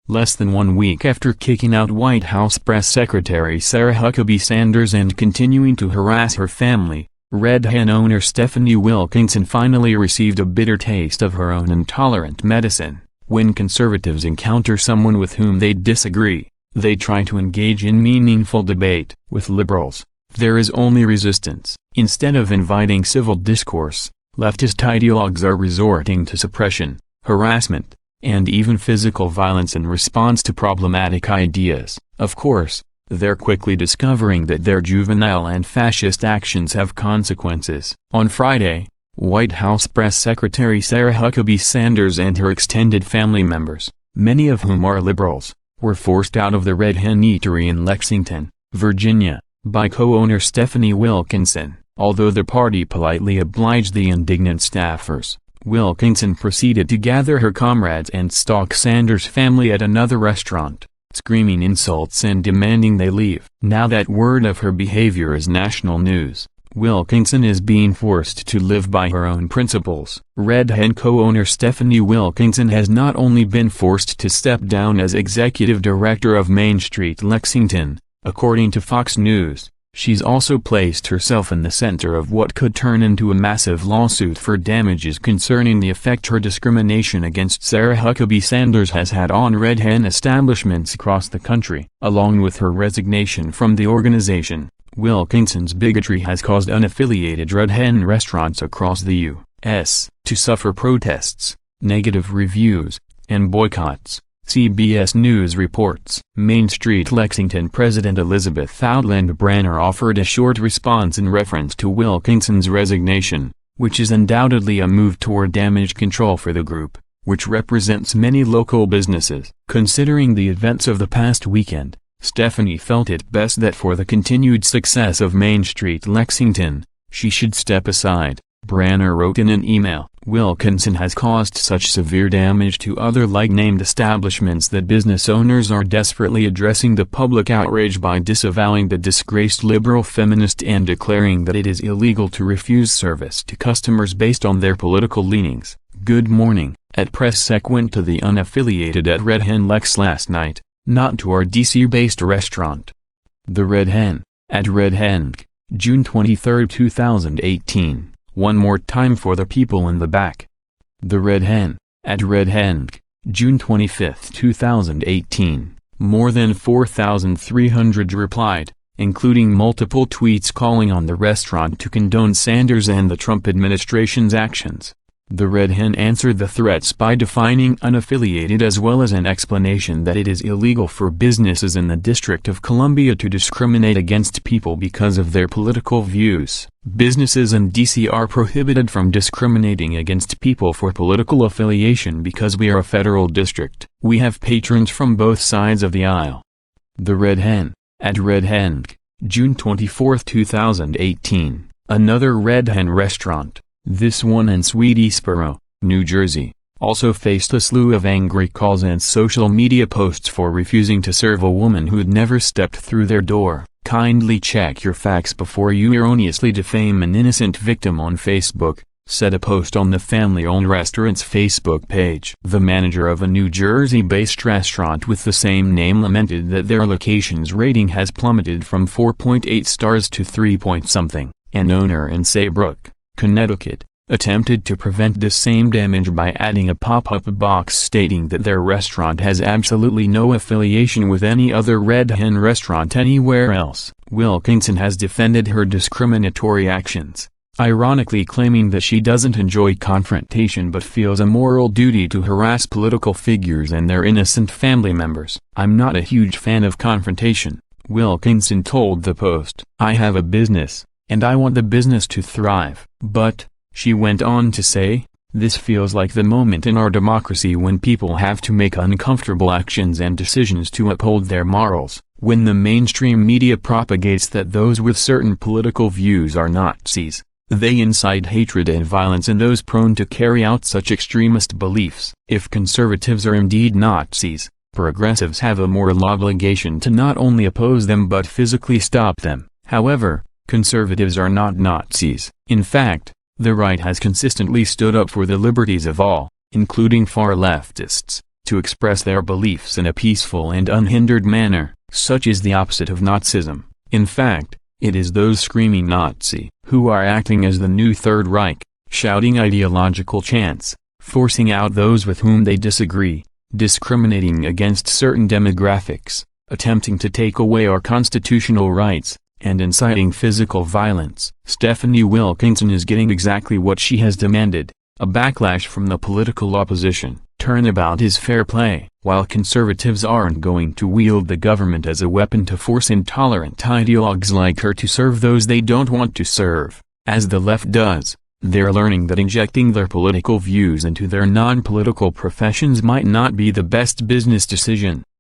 Less than 1 week after kicking out White House Press Secretary Sarah Huckabee Sanders and continuing to harass her family, Red Hen owner Stephanie Wilkinson finally received a bitter taste of her own intolerant medicine. When conservatives encounter someone with whom they disagree, they try to engage in meaningful debate. With liberals, there is only resistance. Instead of inviting civil discourse, leftist ideologues are resorting to suppression, harassment, and even physical violence in response to problematic ideas. Of course, they're quickly discovering that their juvenile and fascist actions have consequences. On Friday, White House Press Secretary Sarah Huckabee Sanders and her extended family members, many of whom are liberals, were forced out of the Red Hen Eatery in Lexington, Virginia, by co-owner Stephanie Wilkinson. Although the party politely obliged the indignant staffers, Wilkinson proceeded to gather her comrades and stalk Sanders' family at another restaurant, screaming insults and demanding they leave. Now that word of her behavior is national news, Wilkinson is being forced to live by her own principles. Red Hen co-owner Stephanie Wilkinson has not only been forced to step down as executive director of Main Street Lexington, according to Fox News, she's also placed herself in the center of what could turn into a massive lawsuit for damages concerning the effect her discrimination against Sarah Huckabee Sanders has had on Red Hen establishments across the country. Along with her resignation from the organization, Wilkinson's bigotry has caused unaffiliated Red Hen restaurants across the U.S. to suffer protests, negative reviews, and boycotts. CBS News reports. Main Street Lexington President Elizabeth Outland Branner offered a short response in reference to Wilkinson's resignation, which is undoubtedly a move toward damage control for the group, which represents many local businesses. Considering the events of the past weekend, Stephanie felt it best that for the continued success of Main Street Lexington, she should step aside. Branner wrote in an email, "Wilkinson has caused such severe damage to other like-named establishments that business owners are desperately addressing the public outrage by disavowing the disgraced liberal feminist and declaring that it is illegal to refuse service to customers based on their political leanings." Good morning. At PressSec went to the unaffiliated at Red Hen Lex last night, not to our DC-based restaurant. The Red Hen, at Red Hen, June 23, 2018. One more time for the people in the back. The Red Hen, at Red Hen, June 25, 2018. More than 4,300 replied, including multiple tweets calling on the restaurant to condone Sanders and the Trump administration's actions. The Red Hen answered the threats by defining unaffiliated as well as an explanation that it is illegal for businesses in the District of Columbia to discriminate against people because of their political views. Businesses in DC are prohibited from discriminating against people for political affiliation because we are a federal district. We have patrons from both sides of the aisle. The Red Hen, at Red Hen, June 24, 2018. Another Red Hen restaurant, this one in Swedesboro, New Jersey, also faced a slew of angry calls and social media posts for refusing to serve a woman who'd never stepped through their door. Kindly check your facts before you erroneously defame an innocent victim on Facebook, said a post on the family-owned restaurant's Facebook page. The manager of a New Jersey-based restaurant with the same name lamented that their location's rating has plummeted from 4.8 stars to 3-point-something. An owner in Saybrook, Connecticut, attempted to prevent this same damage by adding a pop-up box stating that their restaurant has absolutely no affiliation with any other Red Hen restaurant anywhere else. Wilkinson has defended her discriminatory actions, ironically claiming that she doesn't enjoy confrontation but feels a moral duty to harass political figures and their innocent family members. "I'm not a huge fan of confrontation," Wilkinson told the Post. "I have a business, and I want the business to thrive. But," she went on to say, "this feels like the moment in our democracy when people have to make uncomfortable actions and decisions to uphold their morals. When the mainstream media propagates that those with certain political views are Nazis, they incite hatred and violence in those prone to carry out such extremist beliefs. If conservatives are indeed Nazis, progressives have a moral obligation to not only oppose them but physically stop them. However, conservatives are not Nazis. In fact, the right has consistently stood up for the liberties of all, including far leftists, to express their beliefs in a peaceful and unhindered manner. Such is the opposite of Nazism. In fact, it is those screaming Nazi who are acting as the new Third Reich, shouting ideological chants, forcing out those with whom they disagree, discriminating against certain demographics, attempting to take away our constitutional rights, and inciting physical violence. Stephanie Wilkinson is getting exactly what she has demanded, a backlash from the political opposition. Turnabout is fair play. While conservatives aren't going to wield the government as a weapon to force intolerant ideologues like her to serve those they don't want to serve, as the left does, they're learning that injecting their political views into their non-political professions might not be the best business decision.